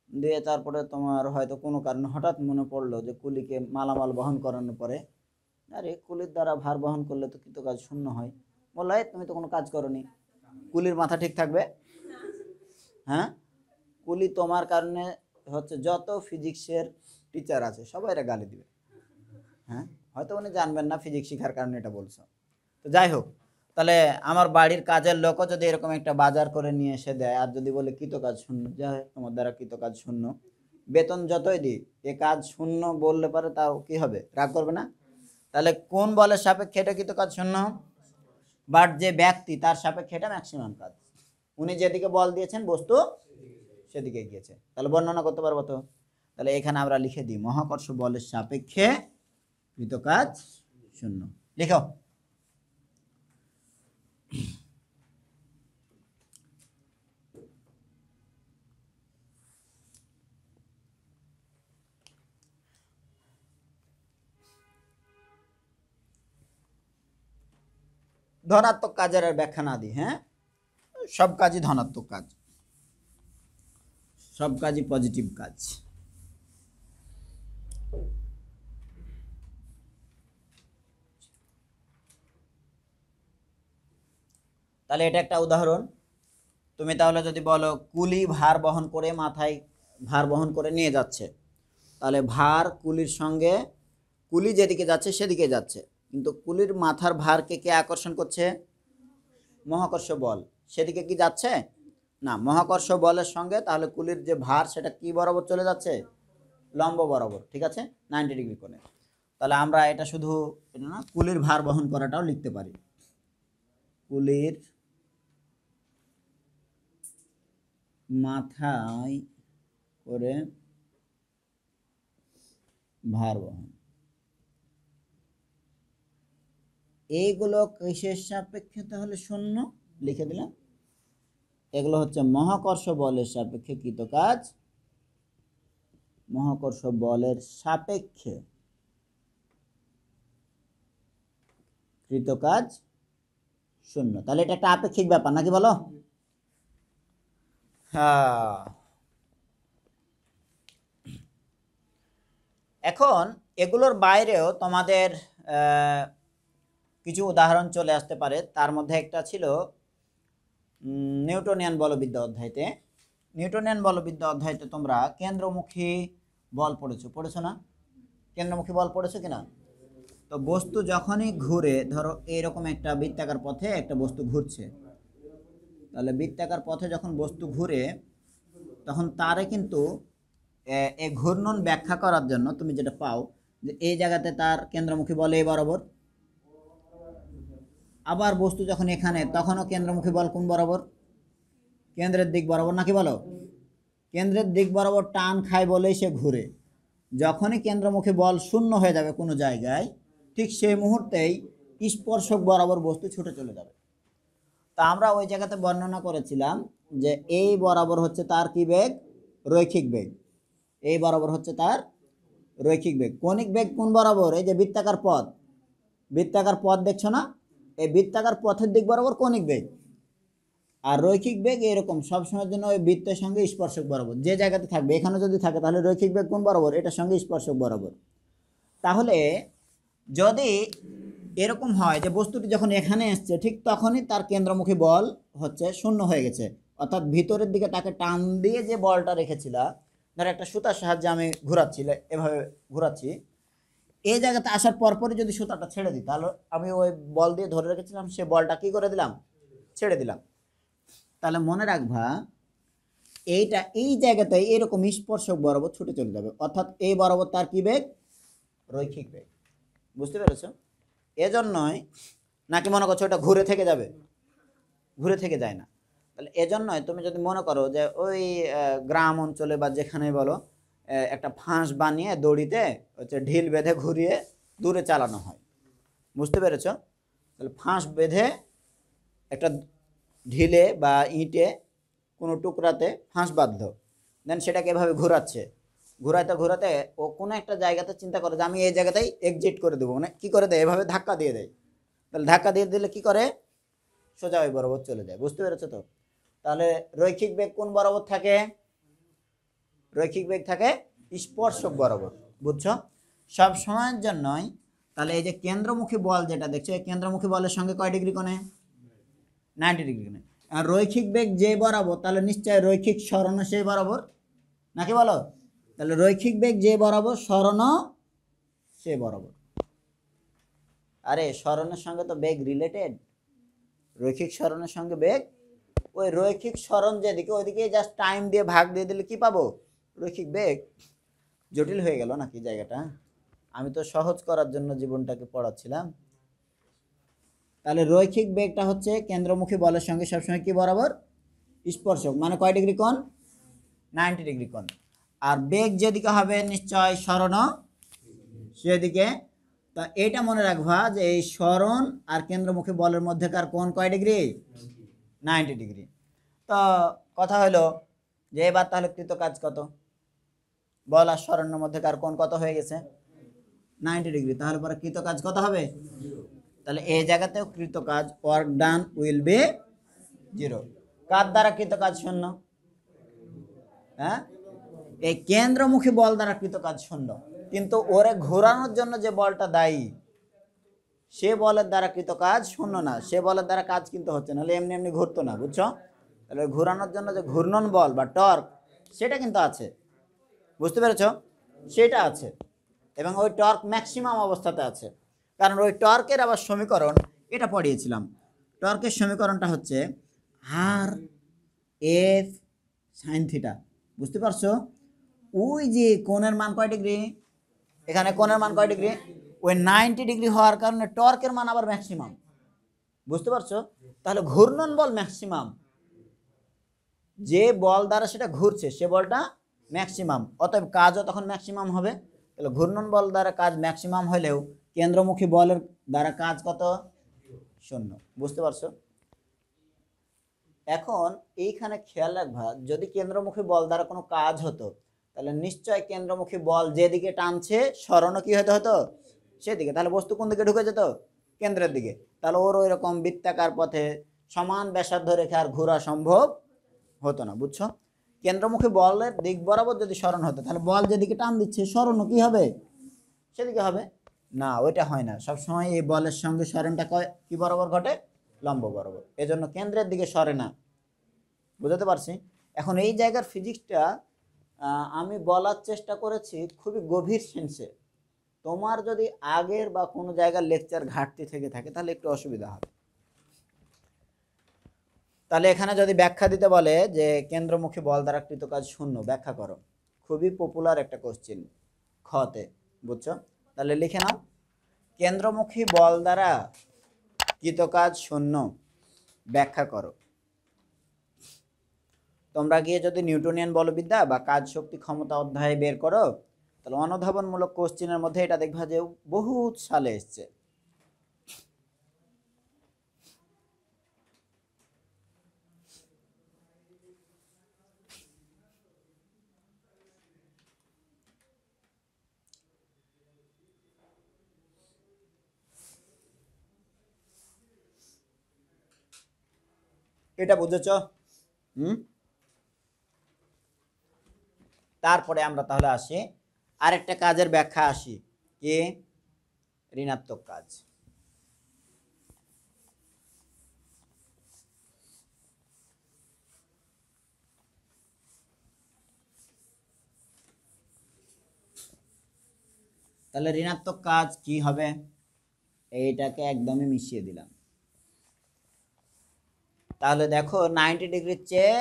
দিয়ে তারপরে তোমার হয়তো কোনো কারণে হঠাৎ মনে পড়লো যে কুলিকে মালামাল বহন করানোর পরে, আরে কুলির দ্বারা ভার বহন করলে তো কৃত কাজ শূন্য হয়। বললো তুমি তো কোনো কাজ করোনি, কুলির মাথা ঠিক থাকবে? হ্যাঁ, কুলি তোমার কারণে হচ্ছে যত ফিজিক্সের টিচার আছে সবাই এরা গালি দিবে। হ্যাঁ, হয়তো উনি জানবেন না ফিজিক্স শেখার কারণে এটা বলছো। তো যাই হোক, তাহলে আমার বাড়ির কাজের লোকও যদি এরকম একটা বাজার করে নিয়ে এসে দেয় আর যদি বলে কৃত কাজ শূন্য, যাই তোমার দ্বারা কৃত কাজ শূন্য, বেতন যতই দিই, এ কাজ শূন্য বললে পারে তাও কি হবে, রাগ করবে না? তাহলে কোন বলের সাপেক্ষে এটা কৃত কাজ শূন্য, বাট যে ব্যক্তি তার সাপেক্ষে এটা ম্যাক্সিমাম কাজ। উনি যেদিকে বল দিয়েছেন বস্তু সেদিকে গিয়েছে, তাহলে বর্ণনা করতে পারবো তো। তাহলে এখানে আমরা লিখে দিই মহাকর্ষ বলের সাপেক্ষে কৃত কাজ শূন্য। লিখো। ধনাত্মক কাজের আর ব্যাখ্যা না দিই, হ্যাঁ, সব কাজই ধনাত্মক কাজ, সব কাজই পজিটিভ কাজ। তাহলে এটা একটা উদাহরণ। তুমি তাহলে যদি বলো কুলি ভার বহন করে মাথায় ভার বহন করে নিয়ে যাচ্ছে, তাহলে ভার কুলির সঙ্গে, কুলি যেদিকে যাচ্ছে সেদিকে যাচ্ছে, কিন্তু কুলির মাথার ভারকে কে আকর্ষণ করছে, মহাকর্ষ বল, সেদিকে কি যাচ্ছে না, মহাকর্ষ বলের সঙ্গে তাহলে কুলির যে ভার সেটা কি বরাবর চলে যাচ্ছে, লম্ব বরাবর, ঠিক আছে, 90 ডিগ্রি কোণে। তাহলে আমরা এটা শুধু এটা না, কুলির ভার বহন করাটাও লিখতে পারি, কুলির মাথায় করে ভার বহন, এইগুলো কিসের সাপেক্ষে, তাহলে শূন্য লিখে দিলাম। এগুলো হচ্ছে মহাকর্ষ বলের সাপেক্ষে কৃত কাজ, মহাকর্ষ বলের সাপেক্ষে কৃত কাজ শূন্য। তাহলে এটা একটা আপেক্ষিক ব্যাপার নাকি বলো? হ্যাঁ। এখন এগুলোর বাইরেও তোমাদের কিছু উদাহরণ চলে আসতে পারে। তার মধ্যে একটা ছিল নিউটনিয়ান বলবিদ্যা অধ্যায়তে। নিউটনিয়ান বলবিদ্যা অধ্যায়তে তোমরা কেন্দ্রমুখী বল পড়েছো না? কেন্দ্রমুখী বল পড়েছো কিনা? তো বস্তু যখনই ঘুরে, ধরো এইরকম একটা বৃত্তাকার পথে একটা বস্তু ঘুরছে, তাহলে বৃত্তাকার পথে যখন বস্তু ঘুরে তখন তারে কিন্তু এই ঘূর্ণন ব্যাখ্যা করার জন্য তুমি যেটা পাও যে এই জায়গাতে তার কেন্দ্রমুখী বল এই বরাবর, আবার বস্তু যখন এখানে তখনও কেন্দ্রমুখী বল কোন বরাবর, কেন্দ্রের দিক বরাবর নাকি বলো? কেন্দ্রের দিক বরাবর টান খায় বলেই সে ঘুরে। যখনই কেন্দ্রমুখী বল শূন্য হয়ে যাবে কোনো জায়গায়, ঠিক সেই মুহূর্তেই স্পর্শক বরাবর বস্তু ছুটে চলে যাবে। তা আমরা ওই জায়গাতে বর্ণনা করেছিলাম যে এই বরাবর হচ্ছে তার কি বেগ, রৈখিক বেগ, এই বরাবর হচ্ছে তার রৈখিক বেগ। কৌণিক বেগ কোন বরাবর, এই যে বৃত্তাকার পথ, বৃত্তাকার পথ দেখছো না, এই বৃত্তাকার পথের দিক বরাবর কৌণিক বেগ, আর রৈখিক বেগ এরকম সবসময়ের জন্য ওই বৃত্তের সঙ্গে স্পর্শক বরাবর যে জায়গাতে থাকবে, এখানে যদি থাকে তাহলে রৈখিক বেগ কোন বরাবর, এটার সঙ্গে স্পর্শক বরাবর। তাহলে যদি এরকম হয় যে বস্তুটি যখন এখানে এসছে ঠিক তখনই তার কেন্দ্রমুখী বল হচ্ছে শূন্য হয়ে গেছে, অর্থাৎ ভিতরের দিকে তাকে টান দিয়ে যে বলটা রেখেছিলাম, ধর একটা সুতার সাহায্যে আমি ঘোরাচ্ছি, এভাবে ঘোরাচ্ছি, এই জায়গাতে আসার পরপরই যদি সুতাটা ছেড়ে দিই, তাহলে আমি ওই বল দিয়ে ধরে রেখেছিলাম, সে বলটা কি করে দিলাম, ছেড়ে দিলাম। তাহলে মনে রাখবা এইটা এই জায়গাতে এরকম স্পর্শক বরাবর ছুটে চলে যাবে, অর্থাৎ এই বরাবর তার কি বেগ, রৈখিক বেগ। বুঝতে পেরেছো? এজন্যই নাকি মনে করছো ওটা ঘুরে থেকে যাবে, ঘুরে থেকে যায় না। তাহলে এজন্যই তুমি যদি মনে করো যে ওই গ্রাম অঞ্চলে বা যেখানে বলো একটা ফাঁস বানিয়ে দড়িতে হচ্ছে ঢিল বেঁধে ঘুরিয়ে দূরে চালানো হয়, বুঝতে পেরেছো? তাহলে ফাঁস বেঁধে একটা ঢিলে বা ইঁটে কোনো টুকরাতে ফাঁস বাঁধলো, দেন সেটাকে এভাবে ঘোরাচ্ছে, ঘোরাতে ঘোরাতে ও কোনো একটা জায়গাতে চিন্তা করে যে আমি এই জায়গাতেই এক্সিট করে দেবো, মানে কী করে দেয়, এভাবে ধাক্কা দিয়ে দেয়। তাহলে ধাক্কা দিয়ে দিলে কি করে, সোজা ওই বরাবর চলে যায়। বুঝতে পেরেছো তো? তাহলে রৈখিক বেগ কোন বরাবর থাকে, রৈখিক বেগ থাকে স্পর্শক বরাবর। বুঝছো? সব সময়ের জন্যই তাহলে এই যে কেন্দ্রমুখী বল যেটা দেখছো, এই কেন্দ্রমুখী বলের সঙ্গে কয় ডিগ্রি কোণে, 90 ডিগ্রি কোণে। আর রৈখিক বেগ যে বরাবর, তাহলে নিশ্চয় রৈখিক সরণ সেই বরাবর নাকি বলো? তাহলে রৈখিক বেগ যে বরাবর, সরণও সে বরাবর। আরে সরণের সঙ্গে তো বেগ রিলেটেড, রৈখিক সরণের সঙ্গে বেগ, ওই রৈখিক সরণ যেদিকে ওইদিকে জাস্ট টাইম দিয়ে ভাগ দিয়ে দিলে কি পাবো, রৈখিক বেগ জটিল হয়ে গেল নাকি জায়গাটা? আমি তো সহজ করার জন্য জীবনটাকে পড়াচ্ছিলাম। তাহলে রৈখিক বেগটা হচ্ছে কেন্দ্রমুখী বলের সঙ্গে সবসময় কি বরাবর? স্পর্শক, মানে কয় ডিগ্রি কোণ? 90 ডিগ্রি কোণ। আর বেগ যেদিকে হবে নিশ্চয় সরণ সেদিকে। তা এটা মনে রাখবা যে এই সরণ আর কেন্দ্রমুখী বলের মধ্যেকার কোণ কয় ডিগ্রি? 90 ডিগ্রি। তো কথা হলো যে এবার তাহলে কৃত কাজ কত? বল আর সরণের মধ্যেকার কোণ কত হয়ে গেছে? 90 ডিগ্রি। তাহলে পরে কৃত কাজ কত হবে? তাহলে এই জায়গাতেও কৃত কাজ ওয়ার্ক ডান উইল বি 0। কার দ্বারা কৃত কাজ 0? হ্যাঁ, এই কেন্দ্রমুখী বল দ্বারা কৃত কাজ 0, কিন্তু ওরে ঘোরানোর জন্য যে বলটা দায়ী সে বলের দ্বারা কৃত কাজ 0 না, সে বলের দ্বারা কাজ কিন্তু হচ্ছে, নাহলে এমনি এমনি ঘুরতো না, বুঝছো? তাহলে ঘোরানোর জন্য যে ঘূর্ণন বল বা টর্ক সেটা কিন্তু আছে, বুঝতে পেরেছো? সেটা আছে, এবং ওই টর্ক ম্যাক্সিমাম অবস্থাতে আছে। কারণ ওই টর্কের আবার সমীকরণ এটা পড়িয়েছিলাম। টর্কের সমীকরণটা হচ্ছে আর এফ সাইন থিটা, বুঝতে পারছো? ওই যে কোণের মান কয় ডিগ্রি, এখানে কোণের মান কয় ডিগ্রি? ওই 90 ডিগ্রি হওয়ার কারণে টর্কের মান আবার ম্যাক্সিমাম, বুঝতে পারছো? তাহলে ঘূর্ণন বল ম্যাক্সিমাম, যে বল দ্বারা সেটা ঘুরছে সে বলটা ম্যাক্সিমাম, অতএব কাজও তখন ম্যাক্সিমাম হবে। তাহলে ঘূর্ণন বল দ্বারা কাজ ম্যাক্সিমাম হলেও কেন্দ্রমুখী বলের দ্বারা কাজ কত? 0, বুঝতে পারছো? এখন এইখানে খেয়াল রাখবা, যদি কেন্দ্রমুখী বল দ্বারা কোনো কাজ হতো তাহলে নিশ্চয় কেন্দ্রমুখী বল যেদিকে টানছে সরণও কি হতে হতো? সেদিকে। তাহলে বস্তু কোন দিকে ঢুকে যেত? কেন্দ্রের দিকে। তাহলে ওর ওই রকম বৃত্তাকার পথে সমান ব্যাসার্ধ রেখে আর ঘোরা সম্ভব হতো না, বুঝছো? কেন্দ্রমুখী বলের দিক বরাবর যদি সরণ হতো তাহলে বল যেদিকে টান দিচ্ছে সরণও কি হবে? সেদিকে হবে না, ওইটা হয় না। সবসময় এই বলের সঙ্গে সরণটা কি বরাবর ঘটে? লম্ব বরাবর। এজন্য কেন্দ্রের দিকে সরে না, বুঝতে পারছি? এখন এই জায়গার ফিজিক্সটা আমি বলার চেষ্টা করেছি খুবই গভীর সেন্সে। তোমার যদি আগের বা কোনো জায়গার লেকচার ঘাটতি থেকে থাকে তাহলে একটু অসুবিধা হবে। তাহলে এখানে যদি ব্যাখ্যা দিতে বলে যে কেন্দ্রমুখী বল দ্বারা কৃত কাজ 0, ব্যাখ্যা করো। খুবই পপুলার একটা কোশ্চেন খতে, বুঝছো? তাহলে লিখে নাও, কেন্দ্রমুখী বল দ্বারা কৃত কাজ 0 ব্যাখ্যা করো। তোমরা গিয়ে যদি নিউটনিয়ান বলবিদ্যা বা কাজ শক্তি ক্ষমতা অধ্যায় বের করো তাহলে অনুধাবনমূলক কোশ্চেনের মধ্যে এটা দেখবা যে বহুত সালে এসছে। এটা বুঝেছ? তারপরে আমরা তাহলে আসি আরেকটা কাজের ব্যাখ্যা, আসি কি? ঋণাত্মক কাজ। তাহলে ঋণাত্মক কাজ কি হবে? এইটাকে একদমই মিশিয়ে দিলাম। তাহলে দেখো 90 ডিগ্রির চেয়ে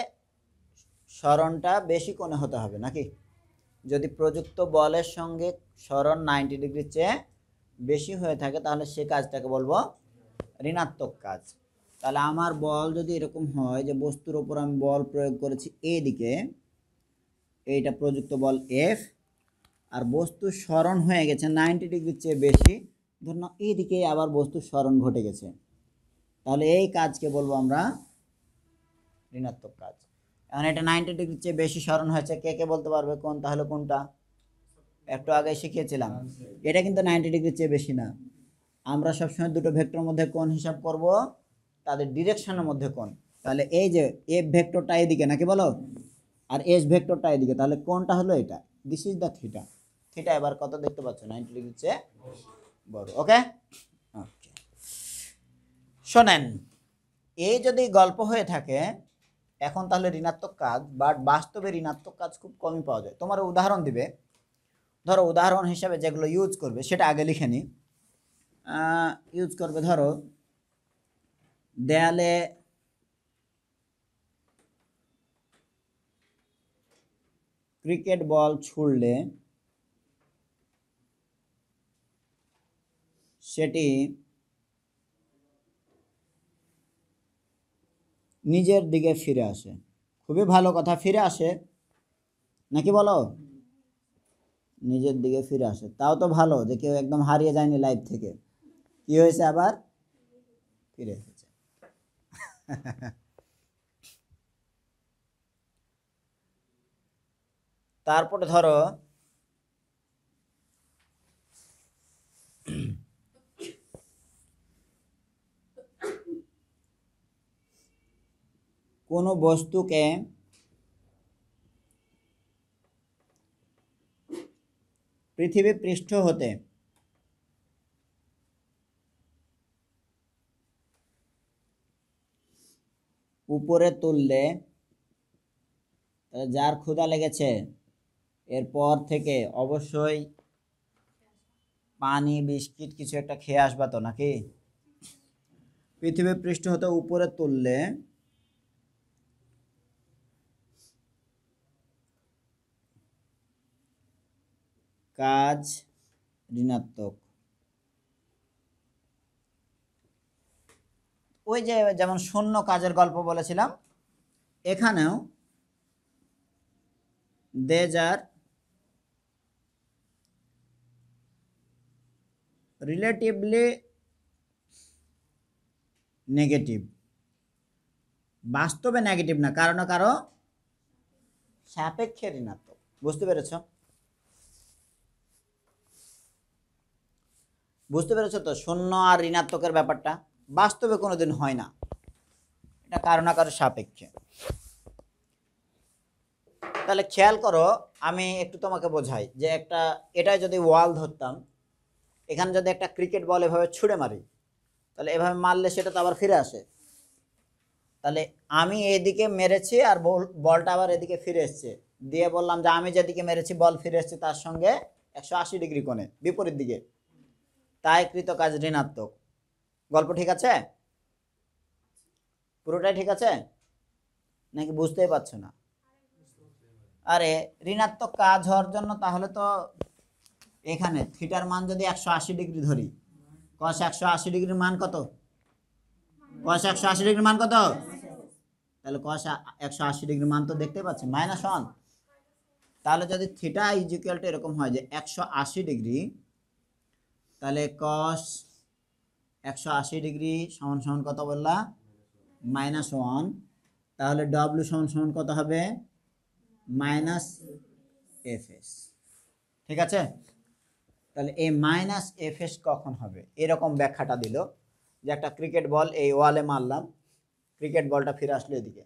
সরণটা বেশি কোণে হতে হবে নাকি? যদি প্রযুক্ত বলের সঙ্গে সরণ 90 ডিগ্রির চেয়ে বেশি হয়ে থাকে তাহলে সে কাজটাকে বলবো ঋণাত্মক কাজ। তাহলে আমার বল যদি এরকম হয় যে বস্তুর উপর আমি বল প্রয়োগ করেছি এদিকে, এইটা প্রযুক্ত বল এফ, আর বস্তুর সরণ হয়ে গেছে 90 ডিগ্রির চেয়ে বেশি, ধরুন এইদিকে আবার বস্তুর সরণ ঘটে গেছে, তাহলে এই কাজকে বলবো আমরা ঋণাত্মক কাজ। এখন এটা 90 ডিগ্রির চেয়ে বেশি সরণ হয়েছে, কে কে বলতে পারবে কোন? তাহলে কোনটা? একটু আগে শিখিয়েছিলাম, এটা কিন্তু 90 ডিগ্রির চেয়ে বেশি না। আমরা সবসময় দুটো ভেক্টরের মধ্যে কোণ হিসাব করব তাদের ডিরেকশনের মধ্যে কোণ। তাহলে এই যে এফ ভেক্টরটা এদিকে নাকি বলো, আর এস ভেক্টরটা এদিকে, তাহলে কোণটা হলো এটা, this is the theta. Theta এবার কত দেখতে পাচ্ছ? 90 ডিগ্রির চেয়ে বড়। ওকে, ওকে, শোনেন, এই যদি গল্প হয়ে থাকে এখন তাহলে ঋণাত্মক কাজ, বাট বাস্তবে ঋণাত্মক কাজ খুব কমই পাওয়া যায়। তোমার উদাহরণ দিবে, ধরো উদাহরণ হিসাবে যেগুলো ইউজ করবে সেটা আগে লিখে নি। ইউজ করবে ধরো দেয়ালে ক্রিকেট বল ছুড়লে সেটি নিজের দিকে ফিরে আসে। খুবই ভালো কথা, ফিরে আসে নাকি বলো? নিজের দিকে ফিরে আসে, তাও তো ভালো যে কেউ একদম হারিয়ে যায়নি লাইফ থেকে, কি হয়েছে আবার ফিরে এসেছে। তারপরে ধরো কোনো বস্তুকে পৃথিবী পৃষ্ঠ হতে উপরে তুললে, যার ক্ষুধা লেগেছে এরপর থেকে অবশ্যই পানি বিস্কিট কিছু একটা খেয়ে আসবা তো নাকি? পৃথিবী পৃষ্ঠ হতে উপরে তুললে কাজ ঋণাত্মক। ওই যে যেমন শূন্য কাজের গল্প বলেছিলাম, এখানেও দেজ আর রিলেটিভলি নেগেটিভ, বাস্তবে নেগেটিভ না, কারো না কারো সাপেক্ষে ঋণাত্মক। বুঝতে পেরেছ? বুঝতে পেরেছ তো শূন্য আর ঋণাত্মকের ব্যাপারটা বাস্তবে কোনোদিন হয় না, এটা কারো না কারো সাপেক্ষে। তাহলে খেয়াল করো, আমি একটু তোমাকে বোঝাই যে একটা, এটাই যদি ওয়াল ধরতাম, এখানে যদি একটা ক্রিকেট বল এভাবে ছুঁড়ে মারি, তাহলে এভাবে মারলে সেটা তো আবার ফিরে আসে। তাহলে আমি এদিকে মেরেছি আর বলটা আবার এদিকে ফিরে এসছে, দিয়ে বললাম যে আমি যেদিকে মেরেছি বল ফিরে এসছে তার সঙ্গে 180 ডিগ্রি কোণে বিপরীত দিকে, তাই কৃত কাজ ঋণাত্মক। গল্প ঠিক আছে? পুরোটাই ঠিক আছে নাকি বুঝতেই পারছো না? আরে ঋণাত্মক কাজ হওয়ার জন্য তাহলে তো এখানে থিটার মান যদি 180 ডিগ্রি ধরি, কস 180 ডিগ্রির মান কত? কস 180 ডিগ্রির মান কত? তাহলে কস 180 ডিগ্রির মান তো দেখতেই পাচ্ছেন -1। তাহলে যদি থিটা ইকুয়াল টু এরকম হয় যে 180 ডিগ্রি, তাহলে কস 180 ডিগ্রি সমান সমান কত বললা? -1। তাহলে ডব্লিউ সমান সমান কত হবে? -fs। ঠিক আছে? তাহলে এই -fs কখন হবে? এরকম ব্যাখ্যাটা দিল যে একটা ক্রিকেট বল এই ওয়ালে মারলাম, ক্রিকেট বলটা ফিরে আসলো এদিকে,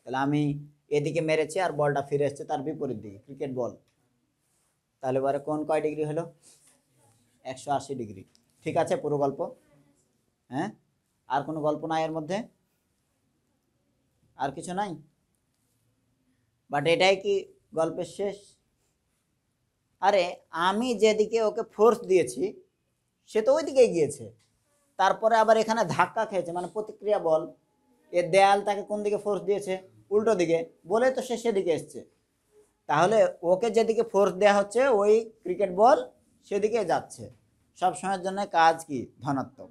তাহলে আমি এদিকে মেরেছি আর বলটা ফিরে এসছে তার বিপরীত দিকে ক্রিকেট বল, তাহলে এবারে কোন কয় ডিগ্রি হলো? 180 ডিগ্রি। ঠিক আছে পুরো গল্প? হ্যাঁ, আর কোনো গল্প নাই এর মধ্যে? আর কিছু নাই? বাট এটাই কি গল্পের শেষ? আরে আমি যেদিকে ওকে ফোর্স দিয়েছি সে তো ওই দিকেই গিয়েছে, তারপরে আবার এখানে ধাক্কা খেয়েছে, মানে প্রতিক্রিয়া বল, এর দেয়াল তাকে কোন দিকে ফোর্স দিয়েছে? উল্টো দিকে, বলে তো সে সেদিকে এসছে। তাহলে ওকে যেদিকে ফোর্স দেওয়া হচ্ছে ওই ক্রিকেট বল সেদিকে যাচ্ছে, সব সময়ের জন্য কাজ কি ধনাত্মক।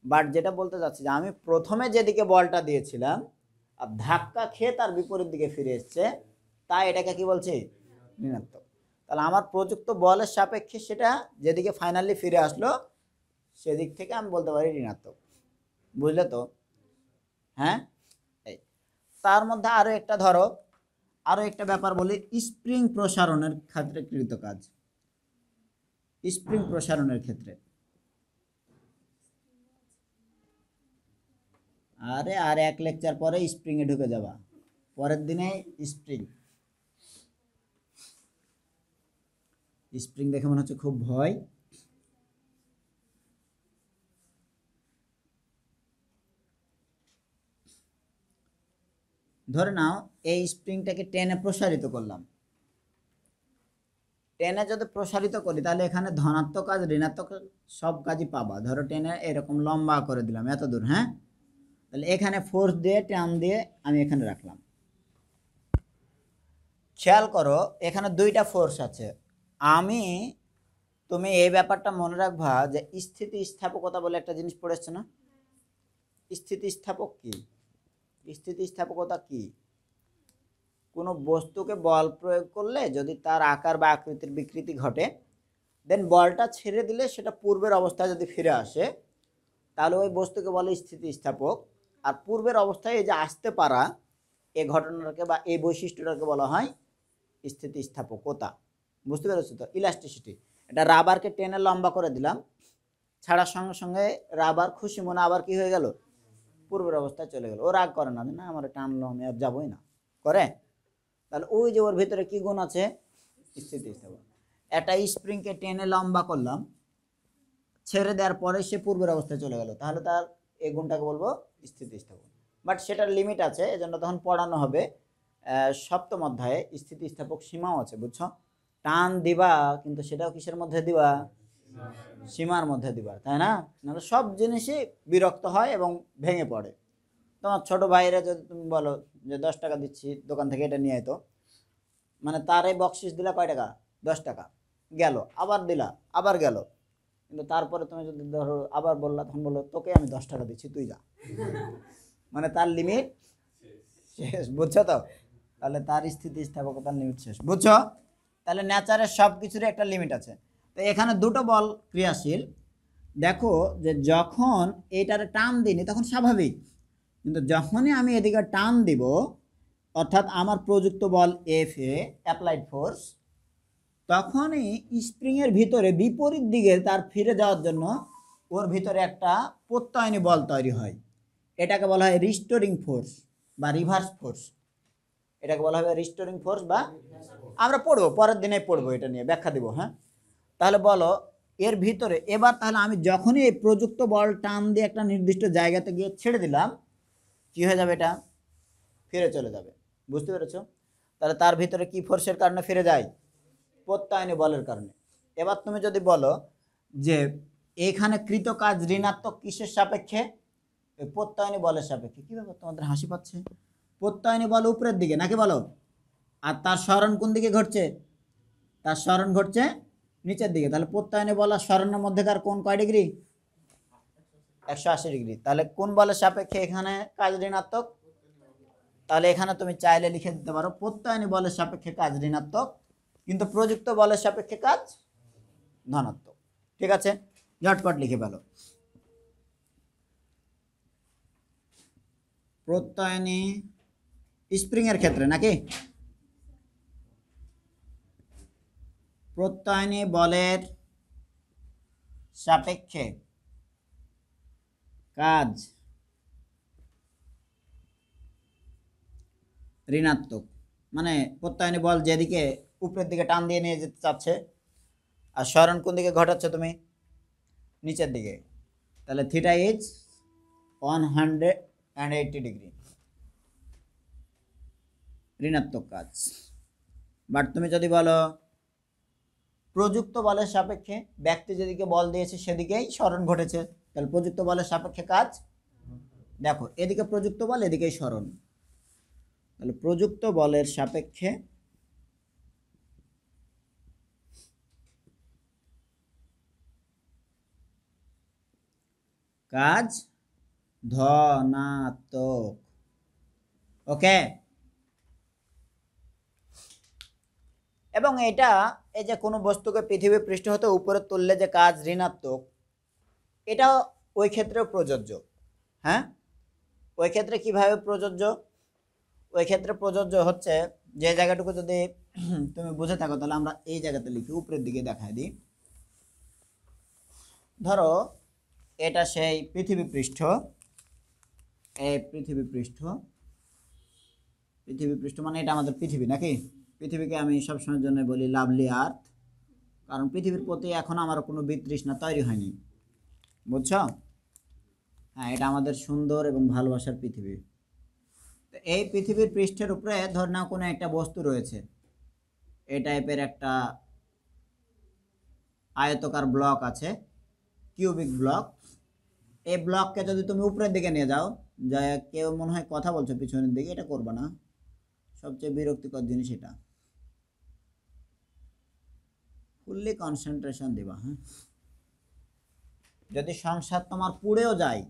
বাট যেটা বলতে চাচ্ছি যে আমি প্রথমে যেদিকে বলটা দিয়েছিলাম আর ধাক্কা খেয়ে তার বিপরীত দিকে ফিরে এসছে, তাই এটাকে কি বলছি? ঋণাত্মক। তাহলে আমার প্রযুক্ত বলের সাপেক্ষে সেটা যেদিকে ফাইনালি ফিরে আসলো সেদিক থেকে আমি বলতে পারি ঋণাত্মক। বুঝলে তো? হ্যাঁ, এই তার মধ্যে আরো একটা ধরো, আরো একটা ব্যাপার বলি, স্প্রিং প্রসারণের ক্ষেত্রে কৃত কাজ। স্প্রিং প্রসারণের ক্ষেত্রে, আরে আর এক লেকচার পরে স্প্রিং এ ঢুকে যাবা, পরের দিনে স্প্রিং। স্প্রিং দেখে মনে হচ্ছে খুব ভয়। ধরে নাও এই স্প্রিংটাকে টেনে প্রসারিত করলাম, টেনে যদি প্রসারিত করি তাহলে এখানে ধনাত্মক কাজ ঋণাত্মক সব কাজই পাবা। ধরো টেনে এরকম লম্বা করে দিলাম এত দূর, হ্যাঁ, তাহলে এখানে ফোর্স দিয়ে টান দিয়ে আমি এখানে রাখলাম, খেয়াল করো এখানে দুইটা ফোর্স আছে। তুমি এই ব্যাপারটা মনে রাখবা যে স্থিতিস্থাপকতা বলে একটা জিনিস পড়েছো না? স্থিতিস্থাপক কি? স্থিতিস্থাপকতা কি? কোনো বস্তুকে বল প্রয়োগ করলে যদি তার আকার বা আকৃতির বিকৃতি ঘটে, দেন বলটা ছেড়ে দিলে সেটা পূর্বের অবস্থায় যদি ফিরে আসে, তাহলে ওই বস্তুকে বলে স্থিতিস্থাপক। আর পূর্বের অবস্থায় এই যে আসতে পারা, এই ঘটনাটাকে বা এই বৈশিষ্ট্যটাকে বলা হয় স্থিতিস্থাপকতা। বুঝতে পেরেছো তো? ইলাস্টিসিটি, এটা রাবারকে টেনে লম্বা করে দিলাম, ছাড়ার সঙ্গে সঙ্গে রাবার খুশি মনে আবার কি হয়ে গেল, পূর্বের অবস্থায় চলে গেল। ও রাগ করে না, না আমার টানলো আমি আর যাবোই না, করে? তাহলে ওই যে ওর ভিতরে কি গুণ আছে, স্থিতিস্থাপক। একটা স্প্রিংকে টেনে লম্বা করলাম, ছেড়ে দেওয়ার পরে সে পূর্বের অবস্থায় চলে গেল, তাহলে তার এই গুণটাকে বলবো স্থিতিস্থাপক। বাট সেটার লিমিট আছে, এজন্য তখন পড়ানো হবে সপ্তম অধ্যায়ে স্থিতিস্থাপক সীমাও আছে, বুঝছো? টান দিবা কিন্তু সেটাও কিসের মধ্যে দিবা, সীমার মধ্যে দিবা, তাই না? নাহলে সব জিনিসই বিরক্ত হয় এবং ভেঙে পড়ে। তোমার ছোট ভাইরা যদি তুমি বলো যে 10 টাকা দিচ্ছি দোকান থেকে এটা নিয়ে আইতো, মানে তার এই বকশিস দিলা কয় টাকা, 10 টাকা, গেল, আবার দিলা, আবার গেল, কিন্তু তারপরে তুমি যদি ধরো আবার বললা, তখন বললো তোকে আমি 10 টাকা দিচ্ছি তুই যা, মানে তার লিমিট শেষ, বুঝছো তো? তাহলে তার স্থিতিস্থাপকতার লিমিট শেষ, বুঝছো? তাহলে নেচারের সব কিছুরই একটা লিমিট আছে। তো এখানে দুটো বল ক্রিয়াশীল, দেখো যে যখন এইটারে টান দিইনি তখন স্বাভাবিক, কিন্তু যখনই আমি এদিকে টান দিব, অর্থাৎ আমার প্রযুক্ত বল এফ এ অ্যাপ্লাইড ফোর্স, তখনই স্প্রিংয়ের ভিতরে বিপরীত দিকে তার ফিরে যাওয়ার জন্য ওর ভিতরে একটা প্রত্যয়নী বল তৈরি হয়। এটাকে বলা হয় রিস্টোরিং ফোর্স বা রিভার্স ফোর্স। এটাকে বলা হবে রিস্টোরিং ফোর্স, বা আমরা পড়বো পরের দিনে পড়বো, এটা নিয়ে ব্যাখ্যা দিব। হ্যাঁ, তাহলে বলো এর ভিতরে এবার, তাহলে আমি যখনই এই প্রযুক্ত বল টান দিয়ে একটা নির্দিষ্ট জায়গাতে গিয়ে ছেড়ে দিলাম, কি হয়ে যাবে, এটা ফিরে চলে যাবে। বুঝতে পেরেছো? তাহলে তার ভিতরে কি ফোর্সের কারণে ফিরে যায়, প্রত্যয়নী বলের কারণে। এবার তুমি যদি বলো যে এখানে কৃত কাজ ঋণাত্মক কিসের সাপেক্ষে, প্রত্যয়নী বলের সাপেক্ষে, কি ব্যাপার তোমাদের হাসি পাচ্ছে? প্রত্যয়নী বল উপরের দিকে নাকি বলো, আর তার স্মরণ কোন দিকে ঘটছে, তার স্মরণ ঘটছে নিচের দিকে। তাহলে প্রত্যয়নী বল আর স্মরণের মধ্যেকার কোণ কয় ডিগ্রি, 180 ডিগ্রি। তাহলে কোন বলের সাপেক্ষে এখানে কাজ ঋণাত্মক, তাহলে এখানে তুমি চাইলে লিখে দিতে পারো প্রত্যয়নী বলের সাপেক্ষে কাজ ঋণাত্মক, কিন্তু প্রযুক্ত বলের সাপেক্ষে কাজ ধনাত্মক। ঠিক আছে, ঝটপট লিখে ফেলো। প্রত্যয়নী স্প্রিং এর ক্ষেত্রে নাকি, প্রত্যয়নী বলের সাপেক্ষে কাজ ঋণাত্মক, মানে প্রত্যয়নী বল যেদিকে উপরের দিকে টান দিয়ে নিয়ে যেতে চাচ্ছে, আর স্মরণ কোন দিকে ঘটাচ্ছ তুমি, নিচের দিকে। তাহলে থিটা ইজ 180 ডিগ্রি, ঋণাত্মক কাজ। বাট তুমি যদি বলো প্রযুক্ত বলের সাপেক্ষে, ব্যক্তি যেদিকে বল দিয়েছে সেদিকেই স্মরণ ঘটেছে, তাহলে প্রযুক্ত বলের সাপেক্ষে কাজ, দেখো এদিকে প্রযুক্ত বল এদিকেই স্মরণ, তাহলে প্রযুক্ত বলের সাপেক্ষে কাজ ধনাত্মক। ওকে, এবং এটা এই যে কোনো বস্তুকে পৃথিবী পৃষ্ঠ হতে উপরে তুললে যে কাজ ঋণাত্মক, এটা ওই ক্ষেত্রেও প্রযোজ্য। হ্যাঁ, ওই ক্ষেত্রে কিভাবে প্রযোজ্য, ওই ক্ষেত্রে প্রযোজ্য হচ্ছে যে জায়গাটুকু যদি তুমি বুঝে থাকো, তাহলে আমরা এই জায়গাতে লিখি, উপরের দিকে দেখায় দিই। ধরো এটা সেই পৃথিবী পৃষ্ঠ, এই পৃথিবী পৃষ্ঠ, পৃথিবী পৃষ্ঠ মানে এটা আমাদের পৃথিবী নাকি। পৃথিবীকে আমি সবসময়ের জন্য বলি লাভলি আর্থ, কারণ পৃথিবীর প্রতি এখন আমার কোনো বিতৃষ্ণা তৈরি হয়নি, বুঝছো? হ্যাঁ, এটা আমাদের সুন্দর এবং ভালোবাসার পৃথিবী। তো এই পৃথিবীর পৃষ্ঠের উপরে ধর নাও কোনো একটা বস্তু রয়েছে, এই টাইপের একটা আয়তকার ব্লক আছে, কিউবিক ব্লক। এই ব্লককে যদি তুমি উপরের দিকে নিয়ে যাও, যা কেউ মনে হয় কথা বলছো পিছনের দিকে, এটা করবে না, সবচেয়ে বিরক্তিকর জিনিস এটা। ফুললি কনসেন্ট্রেশন দিবা। হ্যাঁ, যদি সংসার তোমার পুড়েও যায়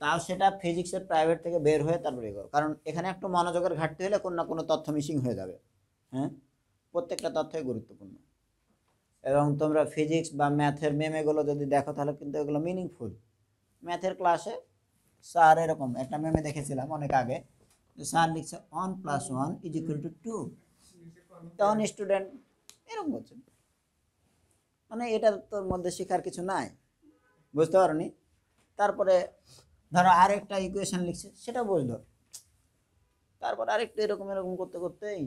তাও সেটা ফিজিক্সের প্রাইভেট থেকে বের হয়ে তারপরে করো, কারণ এখানে একটু মনোযোগের ঘাটতি হলে কোনো না কোনো তথ্য মিসিং হয়ে যাবে। হ্যাঁ, প্রত্যেকটা তথ্যই গুরুত্বপূর্ণ। এবং তোমরা ফিজিক্স বা ম্যাথের মেমেগুলো যদি দেখো তাহলে কিন্তু এগুলো মিনিংফুল। ম্যাথের ক্লাসে স্যার এরকম একটা মেমে দেখেছিলাম অনেক আগে, স্যার লিখছে 1+1=2, তখন স্টুডেন্ট এরকম বলছে, মানে এটা তোর মধ্যে শেখার কিছু নাই, বুঝতে পারোনি। তারপরে ধরো আরেকটা ইকুয়েশন লিখছে, সেটা বুঝলো, তারপর আরেকটু এরকম এরকম করতে করতেই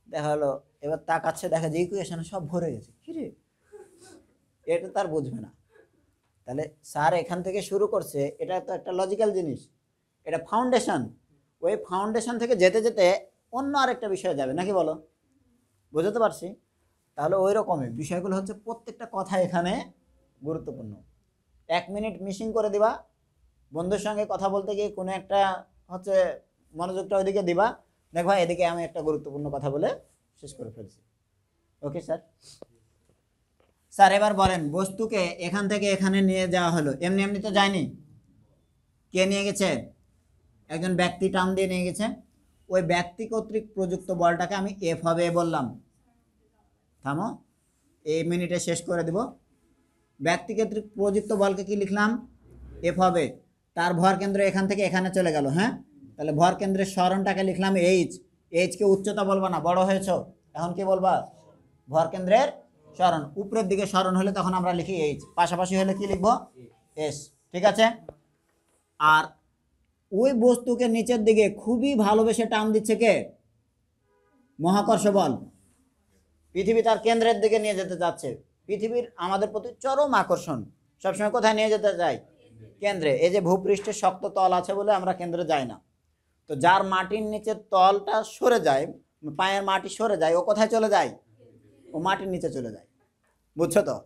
দেখা হলো এবার তাকাচ্ছে, দেখা যায় ইকুয়েশন সব ভরে গেছে, কিরে এটা তার বুঝবে না। তাহলে স্যার এখান থেকে শুরু করছে, এটা তো একটা লজিক্যাল জিনিস, এটা ফাউন্ডেশন, ওই ফাউন্ডেশন থেকে যেতে যেতে অন্য আরেকটা বিষয় যাবে, নাকি বলো, বুঝতে পারছি। তাহলে ওই রকমই বিষয়গুলো হচ্ছে প্রত্যেকটা কথা এখানে গুরুত্বপূর্ণ। 1 মিনিট মিসিং করে দিবা, বন্ধুর সঙ্গে কথা বলতে গিয়ে কোনো একটা হচ্ছে মনোযোগটা ওইদিকে দিবা, দেখবা এদিকে আমি একটা গুরুত্বপূর্ণ কথা বলে শেষ করে ফেলছি। Okay sir. স্যার এবার বলেন, বস্তুকে এখান থেকে এখানে নিয়ে যাওয়া হলো, এমনি এমনি তো যায়নি, কে নিয়ে গেছে? একজন ব্যক্তি টান দিয়ে নিয়ে গেছে, ওই ব্যক্তি কর্তৃক প্রযুক্ত বলটাকে আমি এফ হবে বললাম। থামো, এই মিনিটে শেষ করে দেব। ব্যক্তি কর্তৃক প্রযুক্ত বলকে কি লিখলাম? এফ হবে। তার ভর কেন্দ্র এখান থেকে এখানে চলে গেল। হ্যাঁ, তাহলে ভর কেন্দ্রের সরণটাকে লিখলাম এইচ। এইচকে উচ্চতা বলবা না, বড় হয়েছ, এখন কি বলবা? ভর কেন্দ্রের সরণ। উপরের দিকে সরণ হলে তখন আমরা লিখি এইচ, পাশাপাশি হলে কি লিখবো? এস। ঠিক আছে। আর ওই বস্তুকে নিচের দিকে খুবই ভালোবেসে টান দিচ্ছে কে? মহাকর্ষ বল। পৃথিবী তার কেন্দ্রের দিকে নিয়ে যেতে যাচ্ছে। পৃথিবীর আমাদের প্রতি চরম আকর্ষণ সবসময় কোথায় নিয়ে যেতে চাই? কেন্দ্রে। এই যে ভূপৃষ্ঠের শক্ত তল আছে বলে আমরা কেন্দ্রে যাই না। তো যার মাটির নিচের তলটা সরে যায়, পায়ের মাটি সরে যায়, ও কোথায় চলে যায়? ও মাটির নিচে চলে যায়। বুঝছো তো?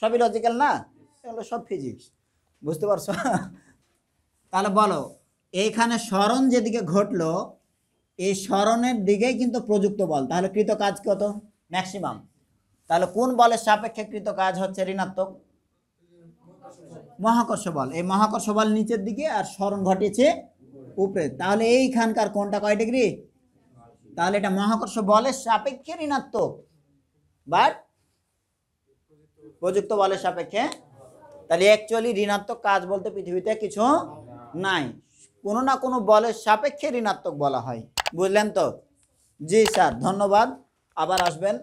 সবই লজিক্যাল না, এগুলো সব ফিজিক্স, বুঝতে পারছো? তাহলে বলো, এইখানে সরণ যেদিকে ঘটলো, এই সরণের দিকেই কিন্তু প্রযুক্ত বল, তাহলে কৃত কাজ কত? ম্যাক্সিমাম। তাহলে কোন বলের সাপেক্ষে কৃত কাজ হচ্ছে ঋণাত্মক? মহাকর্ষ বল। এই মহাকর্ষ বল নিচের দিকে আর সরণ ঘটেছে উপরে, তাহলে এইখানকার কোণটা কয় ডিগ্রি? তাহলে এটা মহাকর্ষ বলের সাপেক্ষে ঋণাত্মক, বাট প্রযুক্ত বলের সাপেক্ষে। তাহলে অ্যাকচুয়ালি ঋণাত্মক কাজ বলতে পৃথিবীতে কিছু নাই, কোনো না কোনো বলের সাপেক্ষে ঋণাত্মক বলা হয়। বুঝলেন তো? জি স্যার, ধন্যবাদ, আবার আসবেন।